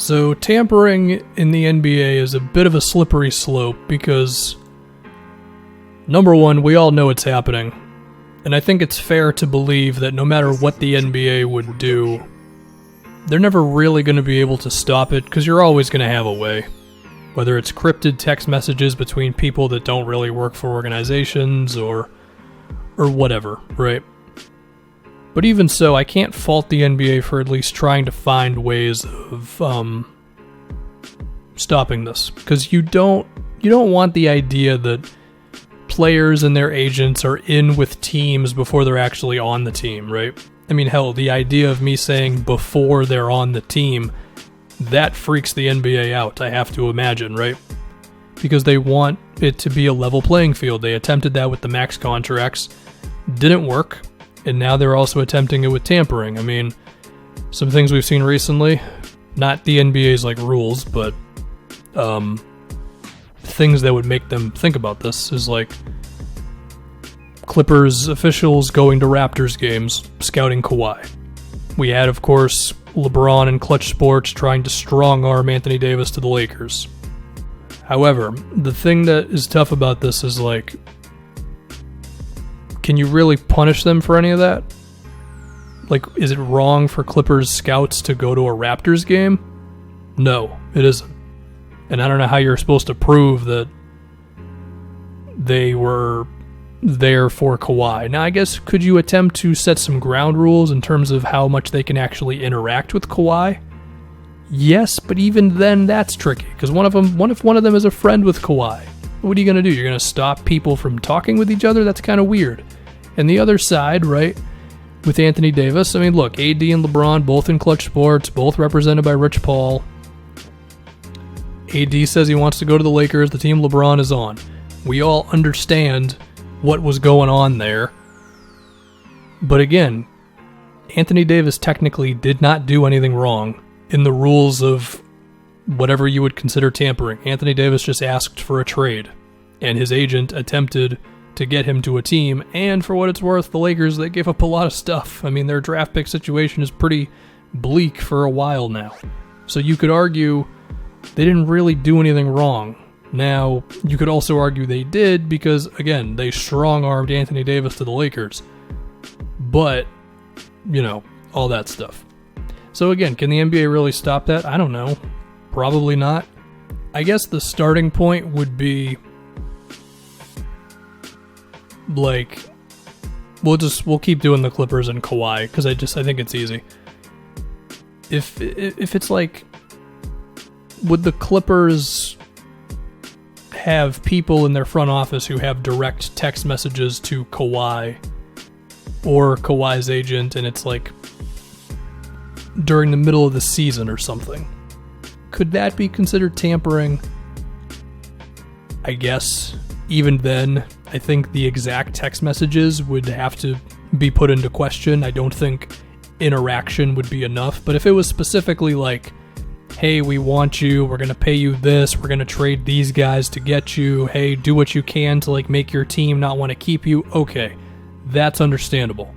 So tampering in the NBA is a bit of a slippery slope because, number one, we all know it's happening. And I think it's fair to believe that no matter what the NBA would do, they're never really going to be able to stop it because you're always going to have a way. Whether it's crypted text messages between people that don't really work for organizations or whatever, right? But even so, I can't fault the NBA for at least trying to find ways of stopping this, because you don't want the idea that players and their agents are in with teams before they're actually on the team, right? I mean, hell, the idea of me saying before they're on the team, that freaks the NBA out, I have to imagine, right? Because they want it to be a level playing field. They attempted that with the max contracts, didn't work, and now they're also attempting it with tampering. I mean, some things we've seen recently, not the NBA's like rules, but things that would make them think about this is like Clippers officials going to Raptors games, scouting Kawhi. We had, of course, LeBron and Clutch Sports trying to strong-arm Anthony Davis to the Lakers. However, the thing that is tough about this is, like, can you really punish them for any of that? Like, is it wrong for Clippers scouts to go to a Raptors game? No, it isn't. And I don't know how you're supposed to prove that they were there for Kawhi. Now, I guess, could you attempt to set some ground rules in terms of how much they can actually interact with Kawhi? Yes, but even then, that's tricky, because what if one of them is a friend with Kawhi? What are you going to do? You're going to stop people from talking with each other? That's kind of weird. And the other side, right, with Anthony Davis, I mean, look, AD and LeBron, both in Clutch Sports, both represented by Rich Paul. AD says he wants to go to the Lakers, the team LeBron is on. We all understand what was going on there. But again, Anthony Davis technically did not do anything wrong in the rules of whatever you would consider tampering. Anthony Davis just asked for a trade, and his agent attempted to get him to a team, and for what it's worth, the Lakers, they gave up a lot of stuff. I mean, their draft pick situation is pretty bleak for a while now. So you could argue they didn't really do anything wrong. Now, you could also argue they did because, again, they strong-armed Anthony Davis to the Lakers. But, you know, all that stuff. So again, can the NBA really stop that? I don't know. Probably not. I guess the starting point would be, like, we'll keep doing the Clippers and Kawhi, because I think it's easy. If it's like, would the Clippers have people in their front office who have direct text messages to Kawhi or Kawhi's agent, and it's like during the middle of the season or something? Could that be considered tampering? I guess. Even then, I think the exact text messages would have to be put into question. I don't think interaction would be enough. But if it was specifically like, hey, we want you, we're going to pay you this, we're going to trade these guys to get you, hey, do what you can to like make your team not want to keep you, okay, that's understandable.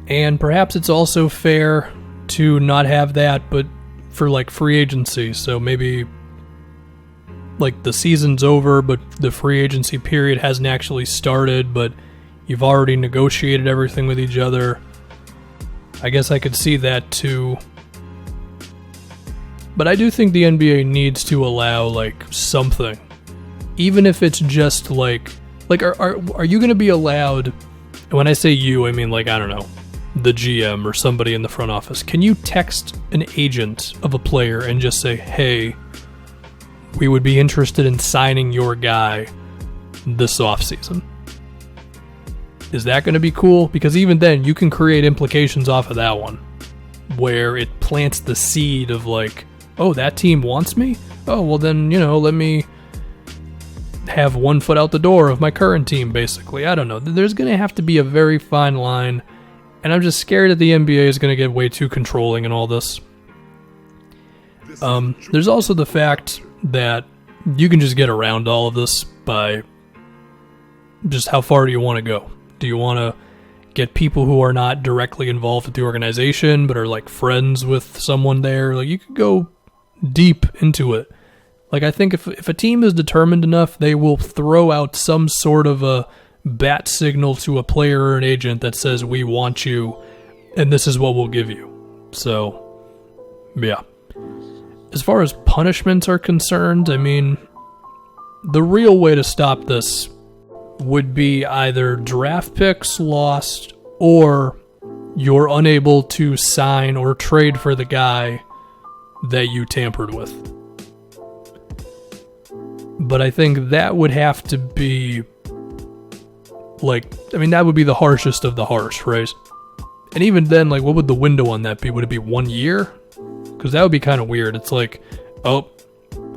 And perhaps it's also fair to not have that, but for like free agency, so maybe like the season's over, but the free agency period hasn't actually started, but you've already negotiated everything with each other. I guess I could see that too. But I do think the NBA needs to allow, like, something. Even if it's just, like are you going to be allowed, and when I say you, I mean, like, I don't know, the GM or somebody in the front office. Can you text an agent of a player and just say, hey, we would be interested in signing your guy this offseason? Is that going to be cool? Because even then, you can create implications off of that one, where it plants the seed of, like, oh, that team wants me? Oh, well then, you know, let me have one foot out the door of my current team, basically. I don't know. There's going to have to be a very fine line, and I'm just scared that the NBA is going to get way too controlling in all this. There's also the fact that you can just get around all of this by just how far do you want to go? Do you want to get people who are not directly involved with the organization, but are like friends with someone there. Like, you could go deep into it. Like, I think if a team is determined enough, they will throw out some sort of a bat signal to a player or an agent that says, we want you, and this is what we'll give you. So, yeah. As far as punishments are concerned, I mean, the real way to stop this would be either draft picks lost, or you're unable to sign or trade for the guy that you tampered with. But I think that would have to be, like, I mean, that would be the harshest of the harsh, right? And even then, like, what would the window on that be? Would it be 1 year? Because that would be kind of weird. It's like, oh,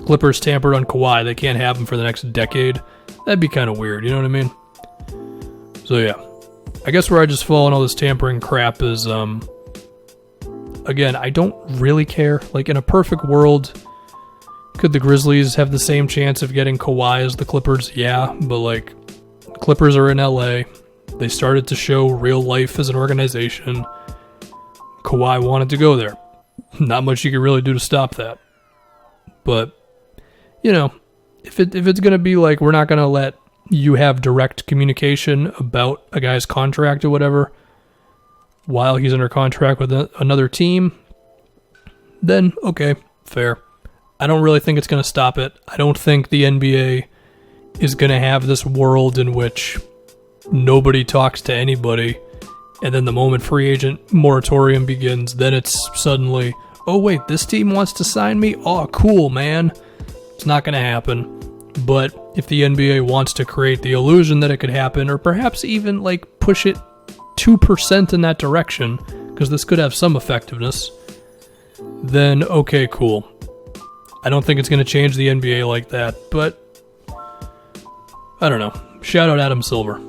Clippers tampered on Kawhi. They can't have him for the next decade. That'd be kind of weird, you know what I mean? So, yeah. I guess where I just fall in all this tampering crap is, again, I don't really care. Like, in a perfect world, could the Grizzlies have the same chance of getting Kawhi as the Clippers? Yeah, but, like, Clippers are in LA. They started to show real life as an organization. Kawhi wanted to go there. Not much you could really do to stop that. But, you know, if it's going to be like, we're not going to let you have direct communication about a guy's contract or whatever while he's under contract with another team, then okay, fair. I don't really think it's going to stop it. I don't think the NBA is going to have this world in which nobody talks to anybody, and then the moment free agent moratorium begins, then it's suddenly, oh wait, this team wants to sign me? Oh, cool, man. It's not going to happen. But if the NBA wants to create the illusion that it could happen, or perhaps even like push it 2% in that direction, because this could have some effectiveness, then okay, cool. I don't think it's going to change the NBA like that, but I don't know. Shout out Adam Silver.